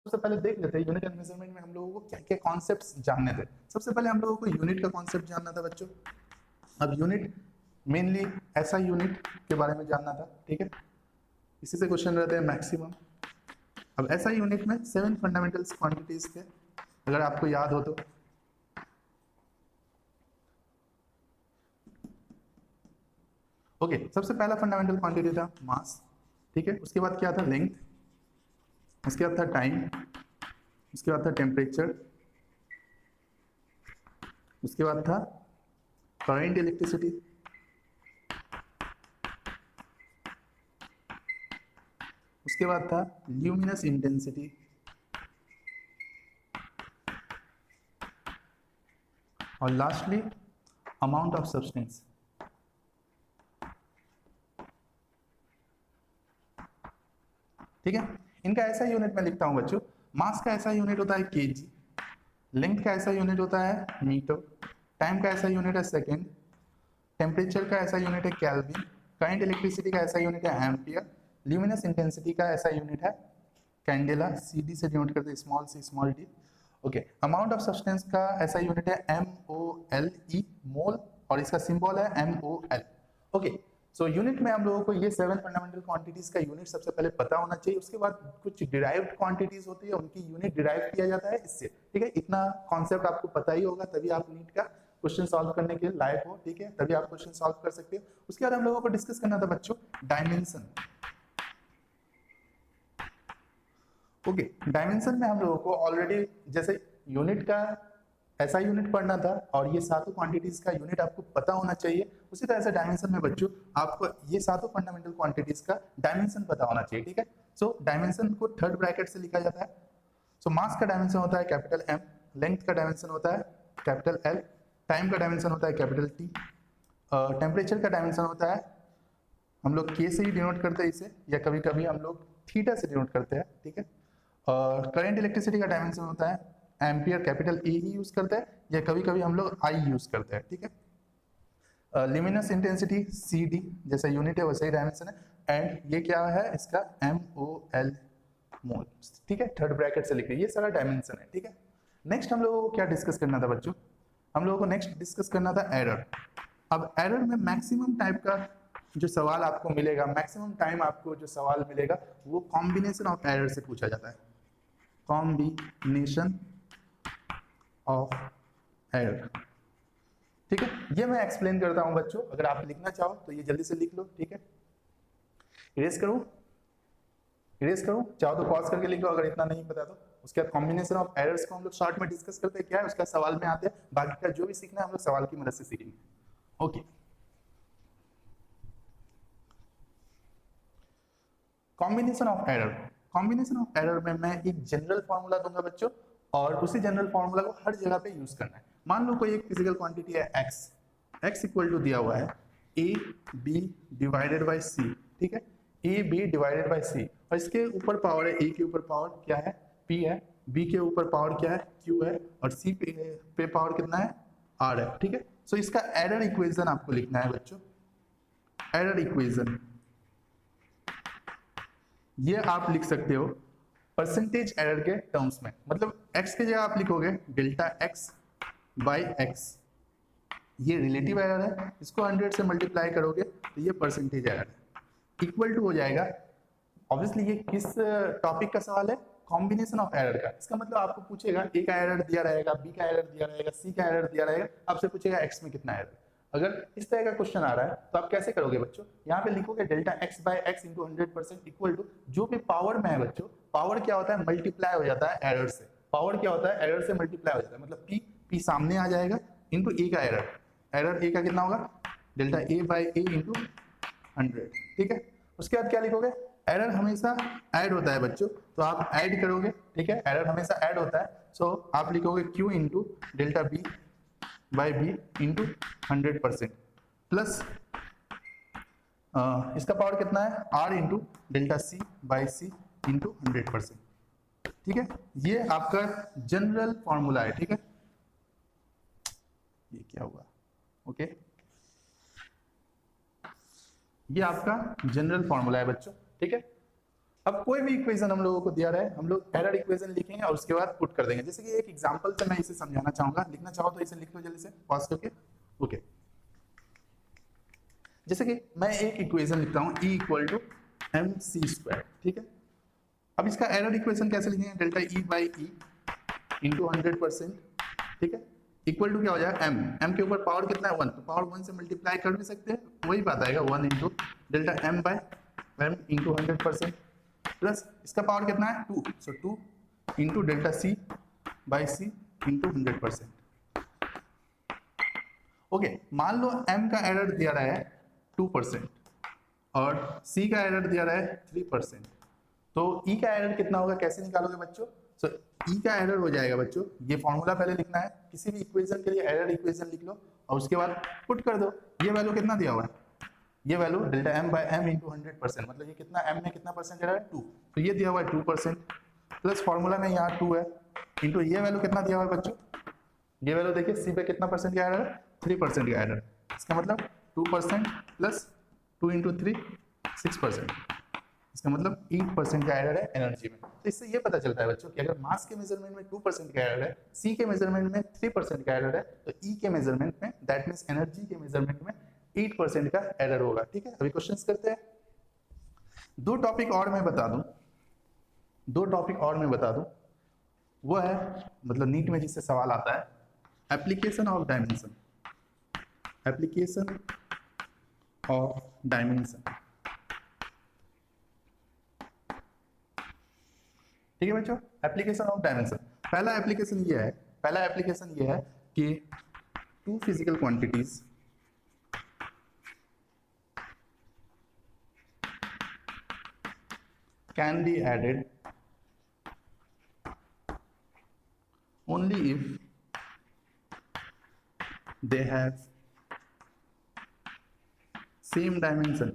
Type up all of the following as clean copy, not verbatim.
सबसे पहले देख लेते हैं यूनिट एंड मेजरमेंट में हम लोगों को क्या क्या कॉन्सेप्ट्स जानने थे। सबसे पहले हम लोगों को यूनिट का कॉन्सेप्ट जानना था बच्चों। अब यूनिट मेनली ऐसा यूनिट के बारे में जानना था, ठीक है। इसी से क्वेश्चन रहते हैं मैक्सिमम। अब ऐसा यूनिट में 7 फंडामेंटल्स क्वांटिटीज थे, अगर आपको याद हो तो। ओके, सबसे पहला फंडामेंटल क्वांटिटी था मास, ठीक है। उसके बाद क्या था, लेंथ। उसके बाद था टाइम। उसके बाद था टेम्परेचर। उसके बाद था करंट इलेक्ट्रिसिटी। उसके बाद था ल्यूमिनस इंटेंसिटी। और लास्टली अमाउंट ऑफ सब्सटेंस। ठीक है, इनका ऐसा यूनिट मैं लिखता हूं बच्चों। मास का ऐसा यूनिट होता है केजी, लेंथ का ऐसा यूनिट होता है मीटर, टाइम का ऐसा यूनिट है सेकेंड, टेम्परेचर का ऐसा यूनिट है केल्विन, करंट इलेक्ट्रिसिटी का ऐसा यूनिट है एम्पियर, ल्यूमिनस इंटेंसिटी का ऐसा यूनिट है कैंडेला, सीडी से डिनोट करते हैं small C small D. Okay, amount of substance का ऐसा यूनिट है MOLE, मोल, और इसका सिंबल है MOL। ओके, सो यूनिट में हम लोगों को ये 7 फंडामेंटल क्वांटिटीज का यूनिट सबसे पहले पता होना चाहिए। उसके बाद कुछ डिराइव्ड क्वांटिटीज होती है, उनकी यूनिट डिराइव किया जाता है इससे, ठीक है। इतना कॉन्सेप्ट आपको पता ही होगा, तभी आप नीट का क्वेश्चन सॉल्व करने के लायक हो, ठीक है, तभी आप क्वेश्चन सॉल्व कर सकते हो। उसके बाद हम लोगों को डिस्कस करना था बच्चों डायमेंशन। ओके, डायमेंशन में हम लोगों को ऑलरेडी जैसे यूनिट का ऐसा यूनिट पढ़ना था, और ये सातों क्वांटिटीज का यूनिट आपको पता होना चाहिए। उसी तरह से डायमेंशन में बच्चों आपको ये सातों फंडामेंटल क्वांटिटीज का डायमेंशन पता होना चाहिए, ठीक है। सो डायमेंशन को थर्ड ब्रैकेट से लिखा जाता है। सो मास का डायमेंशन होता है कैपिटल M, लेंथ का डायमेंशन होता है कैपिटल L, टाइम का डायमेंशन होता है कैपिटल T, टेम्परेचर का डायमेंशन होता है, हम लोग K से ही डिनोट करते हैं इसे, या कभी कभी हम लोग थीटा से डिनोट करते हैं, ठीक है। और करंट इलेक्ट्रिसिटी का डायमेंशन होता है ampere, capital A he use करते हैं, या कभी कभी हम लोग I यूज करते हैं, ठीक है। ल्यूमिनस इंटेंसिटी CD जैसा यूनिट है वैसे ही डायमेंशन है, एंड ये क्या है इसका MOL, मोल, ठीक है। थर्ड ब्रैकेट से लिखिए, ये सारा डायमेंशन है, ठीक है। नेक्स्ट हम लोगों को क्या डिस्कस करना था बच्चों, हम लोगों को नेक्स्ट डिस्कस करना था एरर। अब एरर में मैक्सिमम टाइप का जो सवाल आपको मिलेगा, मैक्सिमम टाइम आपको जो सवाल मिलेगा वो कॉम्बिनेशन ऑफ एरर से पूछा जाता है। कॉम्बिनेशन ऑफ एरर, ठीक है। ये मैं एक्सप्लेन करता हूं बच्चों, अगर आप लिखना चाहो तो ये जल्दी से लिख लो, ठीक है। इरेज करूं, इरेज करूं, चाहो तो पॉज करके लिख लो अगर इतना नहीं पता तो। उसके बाद कॉम्बिनेशन ऑफ एरर्स को हम लोग शॉर्ट में डिस्कस करते हैं, क्या है उसका सवाल में आते हैं, बाकी का जो भी सीखना है हम लोग सवाल की मदद से सीखेंगे। Okay, combination of error. Combination of error में मैं एक जनरल फॉर्मूला दूंगा बच्चों, और उसी जनरल फॉर्मूला को हर जगह पे यूज करना है। मान लो कोई एक फिजिकल क्वांटिटी है x इक्वल टू दिया हुआ है AB डिवाइडेड बाई C, ठीक है। AB डिवाइडेड बाई C, और इसके ऊपर पावर है, A के ऊपर पावर क्या है P है, B के ऊपर पावर क्या है Q है, और C पे पावर कितना है R है, ठीक है। सो इसका एरर इक्वेशन आपको लिखना है बच्चों। एरर इक्वेशन ये आप लिख सकते हो परसेंटेज एरर के टर्म्स में, मतलब x की जगह आप लिखोगे डेल्टा x बाई x, ये रिलेटिव एरर है, इसको 100 से मल्टीप्लाई करोगे तो ये परसेंटेज एरर है, इक्वल टू हो जाएगा। ऑब्वियसली ये किस टॉपिक का सवाल है, कॉम्बिनेशन ऑफ एरर का। इसका मतलब आपको पूछेगा A का एरर दिया रहेगा, B का एरर दिया रहेगा, C का एरर दिया रहेगा, आपसे पूछेगा x में कितना एरर। अगर इस तरह का क्वेश्चन आ रहा है तो आप कैसे करोगे बच्चों, यहाँ पे लिखोगे delta x by x into 100% equal to, जो भी पावर में है बच्चों, पावर क्या होता है मल्टीप्लाई हो जाता है एरर से, पावर क्या होता है एरर से मल्टीप्लाई हो जाता है, मतलब p सामने आ जाएगा इंटू A का एरर, एरर A का कितना होगा delta A by A into 100, ठीक है। उसके बाद क्या लिखोगे, एरर हमेशा ऐड होता है बच्चों, तो आप ऐड करोगे, ठीक है, एरर हमेशा ऐड होता है। सो आप लिखोगे Q into delta B by B into 100% plus इसका पावर कितना है R into delta C by C into 100%, ठीक है। ये आपका जनरल फॉर्मूला है, ठीक है। ये क्या हुआ, ओके, ये आपका जनरल फॉर्मूला है बच्चों, ठीक है। अब कोई भी इक्वेशन हम लोगों को दिया रहा है, हम लोग एरर इक्वेशन लिखेंगे और उसके बाद पुट कर देंगे। जैसे कि एक एग्जांपल से मैं इसे समझाना चाहूंगा, लिखना चाहो तो इसे लिख लो जल्दी से पॉज करके। ओके, जैसे कि मैं एक इक्वेशन लिखता हूं E इक्वल टू mc², ठीक है। अब इसका एरर इक्वेशन कैसे लिखेंगे, delta E by E into 100%, ठीक है, इक्वल टू क्या हो जाएगा m के ऊपर पावर कितना है 1, तो पावर 1 से मल्टीप्लाई कर भी सकते हैं, वही बात आएगा 1 into delta m by m into 100% plus इसका पावर कितना है 2, सो 2 into delta c by c into 100%। Okay, मान लो m का एरर दिया रहा है 2% और c का एरर दिया रहा है 3%, तो e का एरर कितना होगा, कैसे निकालोगे बच्चों। सो e का एरर हो जाएगा बच्चों, ये फॉर्मूला पहले लिखना है, किसी भी इक्वेशन के लिए एरर इक्वेशन लिख लो और उसके बाद पुट कर दो। ये वैल्यू कितना दिया हुआ है, ये value delta m by m into 100%, मतलब ये कितना m में कितना परसेंट है 2, तो ये दिया हुआ है 2% प्लस फॉर्मूला में यहाँ 2 है इंटू ये वैल्यू कितना दिया हुआ है बच्चों, ये वैल्यू देखिए c पे कितना परसेंट का एरर है 3% का एरर, इसका मतलब 2% प्लस 2 इंटू 3 6%, इसका मतलब 8% का एरर है एनर्जी में। तो इससे ये पता चलता है बच्चों कि अगर मास के मेजरमेंट में 2% का एरर है, c के मेजरमेंट में 3% का एरर है, तो e के मेजरमेंट में दैट मींस एनर्जी के मेजरमेंट में 8% का एरर होगा। ठीक है, अभी क्वेश्चंस करते हैं। दो टॉपिक और मैं बता दूं, वो है मतलब नीट में जिससे सवाल आता है, एप्लीकेशन ऑफ डायमेंशन, ठीक है बच्चों, एप्लीकेशन ऑफ डायमेंशन। पहला एप्लीकेशन ये है कि two physical quantities can be added only if they have same dimension।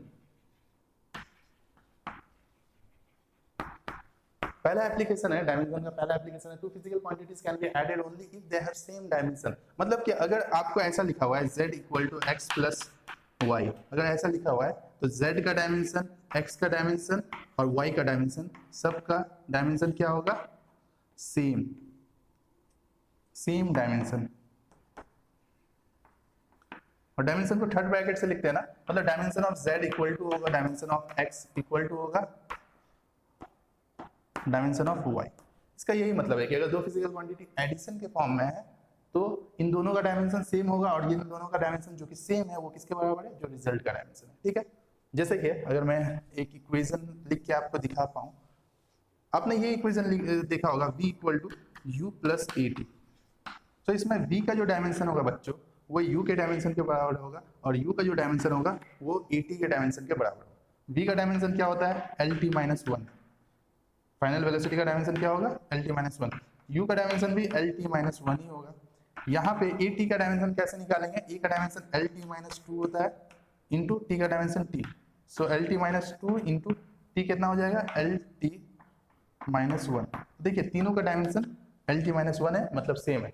पहला एप्लीकेशन है डायमेंशन का, पहला एप्लीकेशन है two physical quantities can be added only if they have same dimension. मतलब कि अगर आपको ऐसा लिखा हुआ है z equal to x plus y, अगर ऐसा लिखा हुआ है तो z का डायमेंशन, x का डायमेंशन और y का डायमेंशन, सबका डायमेंशन क्या होगा, सेम डायमेंशन। और डायमेंशन को थर्ड ब्रैकेट से लिखते हैं ना, मतलब dimension of z equal to होगा dimension of x equal to होगा डायमेंशन ऑफ y। इसका यही मतलब है कि अगर दो फिजिकल क्वांटिटी एडिशन के फॉर्म में है तो इन दोनों का डायमेंशन सेम होगा और इन दोनों का डायमेंशन जो कि सेम है वो किसके बराबर है, जो रिजल्ट का डायमेंशन है। ठीक है, जैसे कि अगर मैं एक इक्वेशन लिख के आपको दिखा पाऊं, आपने ये इक्वेशन देखा होगा v equal to u plus a t, तो इसमें v का जो डायमेंशन होगा बच्चों वो u के डायमेंशन के बराबर होगा और u का जो डायमेंशन होगा वो ए टी के डायमेंशन के बराबर होगा। v का डायमेंशन क्या होता है L T minus 1, final velocity का डायमेंशन क्या होगा एल टी माइनस 1, u का डायमेंशन भी एल टी माइनस 1 ही होगा। यहाँ पे ए टी का डायमेंशन कैसे निकालेंगे, ए का डायमेंशन एल टी माइनस 2 होता है इंटू टी का dimension T, so L T minus 2 into T कितना हो जाएगा एल टी माइनस 1। देखिए तीनों का डायमेंशन एल टी माइनस 1 है, मतलब सेम है।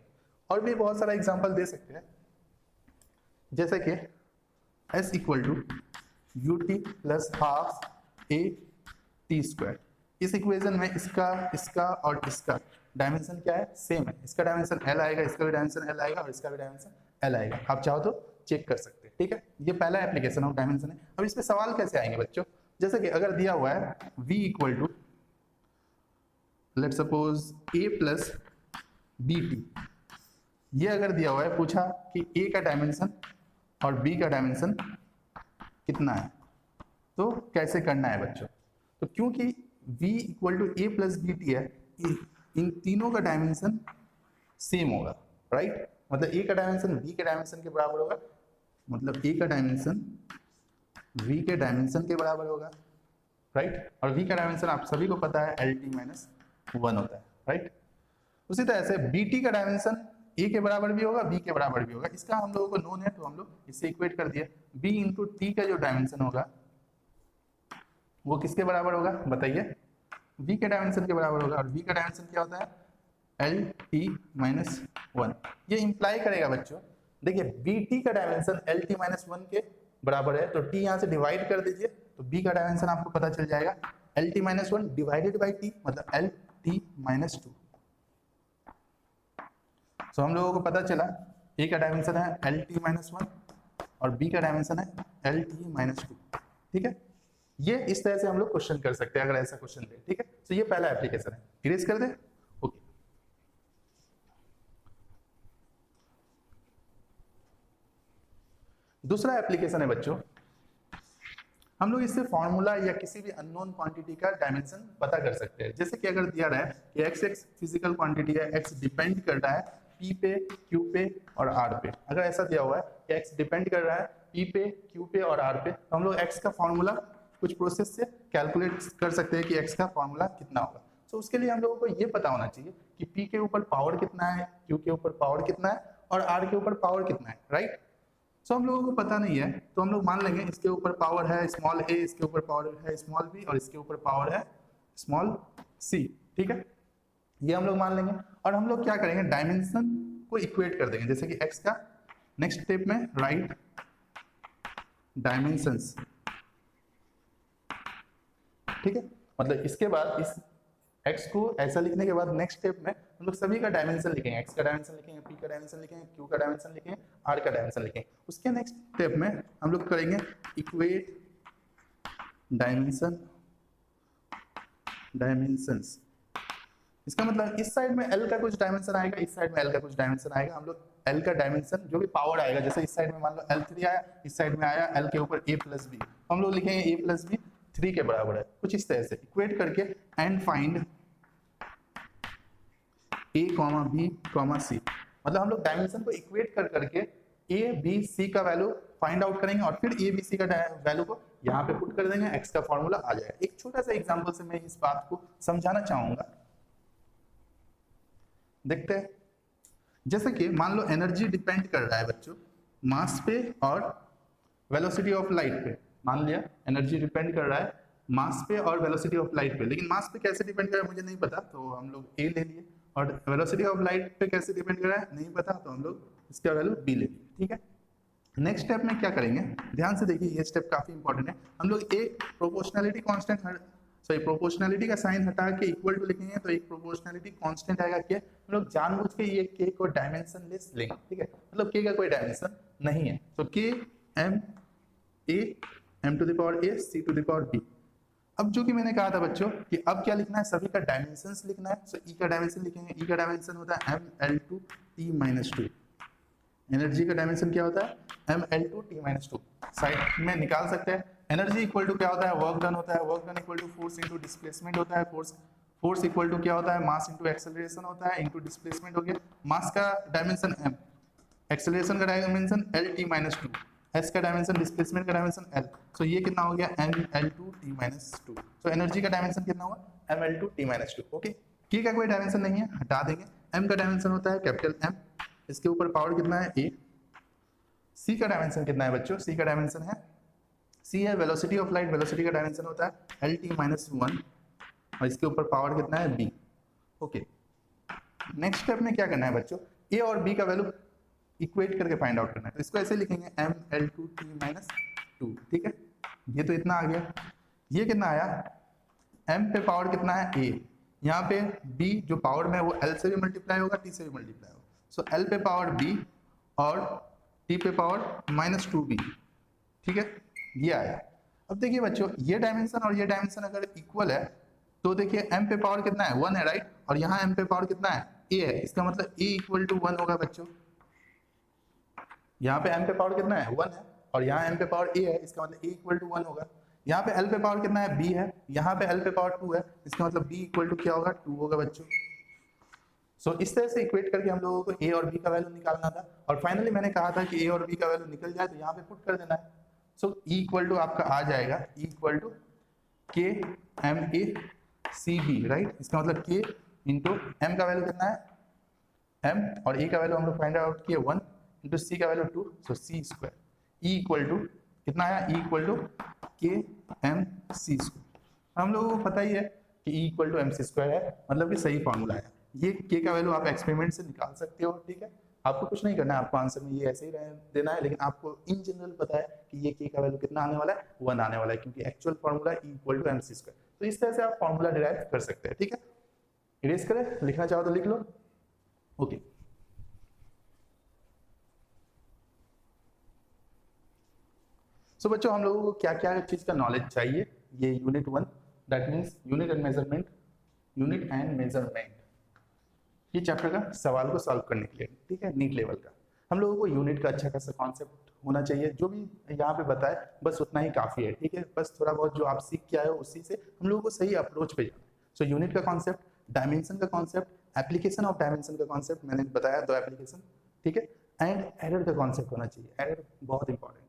और भी बहुत सारा एग्जाम्पल दे सकते हैं, जैसे कि s equal to u t plus half a t square. इस इक्वेशन में इसका और इसका डायमेंशन क्या है, सेम है। इसका डायमेंशन l आएगा, इसका भी डायमेंशन l आएगा और इसका भी डायमेंशन l आएगा। आप चाहो तो चेक कर सकते हैं। ठीक है, ये पहला एप्लीकेशन ऑफ डायमेंशन है। अब इस पे सवाल कैसे आएंगे बच्चों, जैसे कि अगर दिया हुआ है v equal to let's suppose a plus b t, ये अगर दिया हुआ है, पूछा कि a का डायमेंशन और b का डायमेंशन कितना है, तो कैसे करना है बच्चों। तो क्योंकि v equal to a plus b t है, इन तीनों का डायमेंशन सेम होगा, राइट। मतलब a का डायमेंशन v के डायमेंशन के बराबर होगा, मतलब a का डायमेंशन v के डायमेंशन के बराबर होगा, राइट। और v का डायमेंशन आप सभी को पता है एल टी माइनस 1 होता है, राइट। उसी तरह से bt का डायमेंशन a के बराबर भी होगा, b के बराबर भी होगा। इसका हम लोगों को नोन है तो हम लोग इससे इक्वेट कर दिया। b इंटू टी का जो डायमेंशन होगा वो किसके बराबर होगा बताइए, v के डायमेंशन के बराबर होगा। और v का डायमेंशन क्या होता है एल टी माइनस 1। ये इंप्लाई करेगा बच्चों, देखिए bt का डायमेंशन एल टी माइनस 1 के बराबर है, तो t यहाँ से डिवाइड कर दीजिए तो b का डायमेंशन आपको पता चल जाएगा L T minus one divided by T, मतलब एल टी माइनस टू। सो हम लोगों को पता चला ए का डायमेंशन है एल टी माइनस वन और बी का डायमेंशन है एल टी माइनस टू। ठीक है, ये इस तरह से हम लोग क्वेश्चन कर सकते हैं अगर ऐसा क्वेश्चन दे। ठीक है, तो ये पहला एप्लीकेशन है, इरेज कर दे। ओके, दूसरा एप्लीकेशन है बच्चों, हम लोग इससे फॉर्मूला या किसी भी अननोन क्वांटिटी का डायमेंशन पता कर सकते हैं। जैसे कि अगर दिया रहा है कि एक्स एक्स फिजिकल क्वांटिटी है, एक्स डिपेंड कर रहा है पी पे, क्यू पे और आर पे। अगर ऐसा दिया हुआ है कि एक्स डिपेंड कर रहा है पी पे, क्यू पे और आर पे, तो हम लोग एक्स का फॉर्मूला कुछ प्रोसेस से कैलकुलेट कर सकते हैं कि एक्स का फॉर्मूला कितना होगा। तो उसके लिए हम लोगों को ये पता होना चाहिए कि पी के ऊपर पावर कितना है, क्यू के ऊपर पावर कितना है और आर के ऊपर पावर कितना है, राइट। सो हम लोगों को पता नहीं है तो हम लोग मान लेंगे इसके ऊपर पावर है स्मॉल ए, इसके ऊपर पावर है स्मॉल बी और इसके ऊपर पावर है स्मॉल सी। ठीक है, ये हम लोग मान लेंगे और हम लोग क्या करेंगे, डायमेंशन को इक्वेट कर देंगे। जैसे कि एक्स का नेक्स्ट स्टेप में राइट डायमेंशंस। ठीक है, मतलब इसके बाद इस x को ऐसा लिखने के बाद नेक्स्ट स्टेप में हम लोग सभी का डायमेंशन लिखेंगे। x का डायमेंशन लिखेंगे, p का डायमेंशन लिखेंगे, q का डायमेंशन लिखेंगे, r का डायमेंशन लिखेंगे। उसके नेक्स्ट स्टेप में हम लोग करेंगे इक्वेट डायमेंशंस। इसका मतलब इस साइड में l का कुछ डायमेंशन आएगा, इस साइड में l का कुछ डायमेंशन आएगा। हम लोग l का डायमेंशन जो भी पावर आएगा, जैसे इस साइड में मान लो L3 आया, इस साइड में आया l के ऊपर a प्लस बी, हम लोग लिखेंगे a प्लस बी 3 के बराबर है, कुछ इस तरह से इक्वेट करके and find a, b, c। मतलब हम लोग डायमेंशन को इक्वेट कर करके a, b, c का वैल्यू फाइंड आउट करेंगे और फिर a, b, c का वैल्यू को यहाँ पे पुट कर देंगे, x का फॉर्मूला आ जाएगा। एक छोटा सा एग्जांपल से मैं इस बात को समझाना चाहूंगा, देखते हैं। जैसे कि मान लो एनर्जी डिपेंड कर रहा है बच्चों मास पे और वेलोसिटी ऑफ लाइट पे। मान लिया एनर्जी डिपेंड कर रहा है मास पे और वेलोसिटी ऑफ लाइट पे, लेकिन मास पे कैसे डिपेंड कर रहा है मुझे नहीं पता, तो हम लोग ए ले लिए। और वेलोसिटी ऑफ लाइट पे कैसे डिपेंड कर रहा है नहीं पता, तो हम लोग इसका वैल्यू बी ले लिए। ठीक है, नेक्स्ट स्टेप में क्या करेंगे, ध्यान से देखिए, ये स्टेप काफी इंपॉर्टेंट है। हम लोग एक प्रोपोर्शनैलिटी कांस्टेंट प्रोपोर्शनैलिटी का साइन हटा के इक्वल टू लिखेंगे, तो एक प्रोपोर्शनैलिटी कांस्टेंट आएगा के। हम लोग जानबूझ के ये के को डायमेंशन लेस लेंगे। ठीक है, मतलब के का कोई डायमेंशन नहीं है, तो k m a m to the power a c to the power b. अब जो कि मैंने कहा था बच्चों कि अब क्या लिखना है, सभी का डायमेंशंस लिखना है। सो ई का डायमेंशन लिखेंगे, ई का डायमेंशन होता है ml2t-2। एनर्जी का डायमेंशन क्या होता है ml2t-2। साइड में निकाल सकते हैं। एनर्जी इक्वल टू क्या होता है, वर्क डन होता है, work done equal to force into displacement होता है, फोर्स इक्वल टू क्या होता है, मास इनटू एक्सेलरेशन होता है, इनटू डिस्प्लेसमेंट हो गया। मास का डायमेंशन m, एक्सेलरेशन का डायमेंशन lt-2, s का डायमेंशन, डिस्प्लेसमेंट का डायमेंशन l। सो ये कितना हो गया ml2t-2। सो एनर्जी का डायमेंशन कितना हुआ ml2t-2। ओके, k का कोई डायमेंशन नहीं है, हटा देंगे। m का डायमेंशन होता है कैपिटल M, इसके ऊपर पावर कितना है a। c का डायमेंशन कितना है बच्चों, c का डायमेंशन है c है वेलोसिटी ऑफ लाइट, वेलोसिटी का डायमेंशन होता है lt-1 और इसके ऊपर पावर कितना है b। ओके, नेक्स्ट स्टेप में क्या करना है बच्चों, a और b का वैल्यू इक्वेट करके फाइंड आउट करना है। तो इसको ऐसे लिखेंगे ml2t-2। ठीक है, ये तो इतना आ गया। ये कितना आया, m पे पावर कितना है a, यहाँ पे b जो पावर में है वो l से भी मल्टीप्लाई होगा, t से भी मल्टीप्लाई होगा। सो l पे पावर b और t पे पावर -2b। ठीक है, ये आया। अब देखिए बच्चों, ये डायमेंशन और ये डायमेंशन अगर इक्वल है तो देखिए m पे पावर कितना है 1 है, राइट, और यहाँ m पे पावर कितना है a है, इसका मतलब a इक्वल टू 1 होगा बच्चों। यहाँ पे m पे पावर कितना है 1 है और यहाँ m पे पावर a है, इसका मतलब a इक्वल टू 1 होगा। यहाँ पे l पे पावर कितना है b है, यहाँ पे l पे पावर 2 है, इसका मतलब b इक्वल टू क्या होगा 2 होगा बच्चों। सो इस तरह से इक्वेट करके हम लोगों को a और b का वैल्यू निकालना था और फाइनली मैंने कहा था कि a और b का वैल्यू निकल जाए तो यहाँ पे पुट कर देना है। सो e इक्वल टू आपका आ जाएगा e equal to k m a c b, right. इसका मतलब k इंटू m का वैल्यू कितना है m और a का वैल्यू हम लोग फाइंड आउट किए 1 इंटू c का value 2, so c square. e equal to कितना आया, e equal to k m c square. हम लोगों को पता ही है कि e equal to m c square है, मतलब कि सही फॉर्मूला है। ये k का वैल्यू आप एक्सपेरिमेंट से निकाल सकते हो। ठीक है, आपको कुछ नहीं करना है, आपको आंसर में ये ऐसे ही देना है, लेकिन आपको इन जनरल पता है कि ये के का वैल्यू कितना आने वाला है, 1 आने वाला है, क्योंकि एक्चुअल फॉर्मूला E = mc²। तो इस तरह से आप फॉर्मूला डिराइव कर सकते हैं। ठीक है, इरेज करें, लिखना चाहो तो लिख लो। ओके, सो बच्चों हम लोगों को क्या क्या चीज का नॉलेज चाहिए, ये unit 1 that means unit and measurement, unit and measurement, ये चैप्टर का सवाल को सॉल्व करने के लिए। ठीक है, नीट लेवल का हम लोगों को यूनिट का अच्छा खासा कॉन्सेप्ट होना चाहिए, जो भी यहाँ पे बताए बस उतना ही काफी है। ठीक है, बस थोड़ा बहुत जो आप सीख के आए हो उसी से हम लोगों को सही अप्रोच पे जाना है। सो यूनिट का कॉन्सेप्ट, डायमेंशन का कॉन्सेप्ट, एप्लीकेशन ऑफ डायमेंशन का कॉन्सेप्ट मैंने बताया, 2 एप्लीकेशन। ठीक है, एंड एरर का कॉन्सेप्ट होना चाहिए, एरर बहुत इंपॉर्टेंट है।